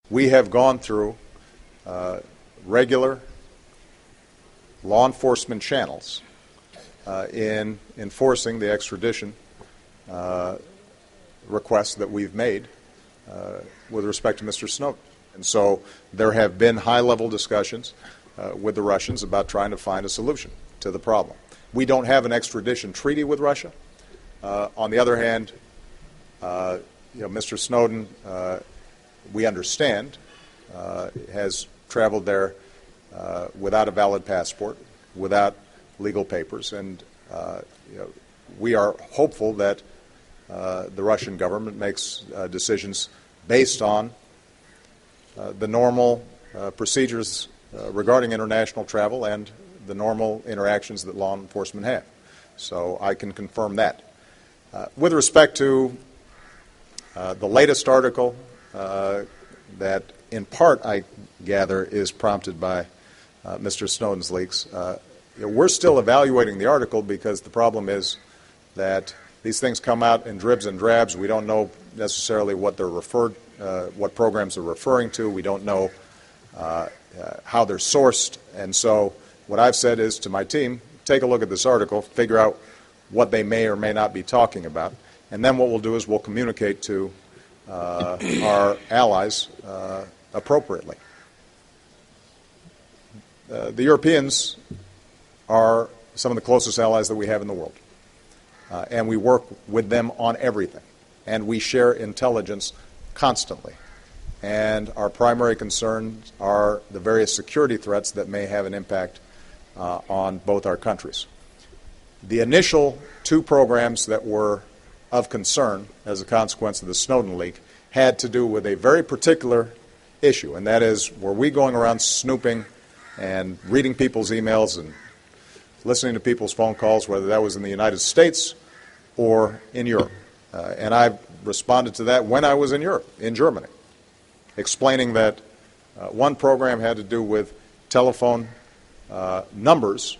We have gone through regular law enforcement channels in enforcing the extradition requests that we've made with respect to Mr. Snowden. And so there have been high-level discussions with the Russians about trying to find a solution to the problem. We don't have an extradition treaty with Russia. On the other hand, Mr. Snowden, we understand, has traveled there without a valid passport, without legal papers, and we are hopeful that the Russian government makes decisions based on the normal procedures regarding international travel and the normal interactions that law enforcement have. So I can confirm that. With respect to the latest article that in part I gather is prompted by Mr. Snowden's leaks, we're still evaluating the article because the problem is that these things come out in dribs and drabs. We don't know necessarily what they're what programs they're referring to. We don't know how they're sourced. And so what I've said is to my team, take a look at this article, figure out what they may or may not be talking about, and then what we'll do is we'll communicate to our allies appropriately. The Europeans are some of the closest allies that we have in the world, and we work with them on everything, and we share intelligence constantly. And our primary concerns are the various security threats that may have an impact on both our countries. The initial two programs that were of concern as a consequence of the Snowden leak had to do with a very particular issue, and that is, were we going around snooping and reading people's emails and listening to people's phone calls, whether that was in the United States or in Europe? And I responded to that when I was in Europe, in Germany, explaining that one program had to do with telephone numbers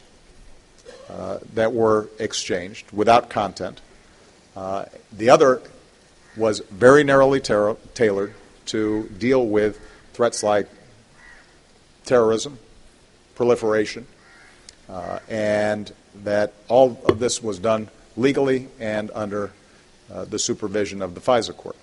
that were exchanged without content. The other was very narrowly tailored to deal with threats like terrorism, proliferation, and that all of this was done legally and under the supervision of the FISA court.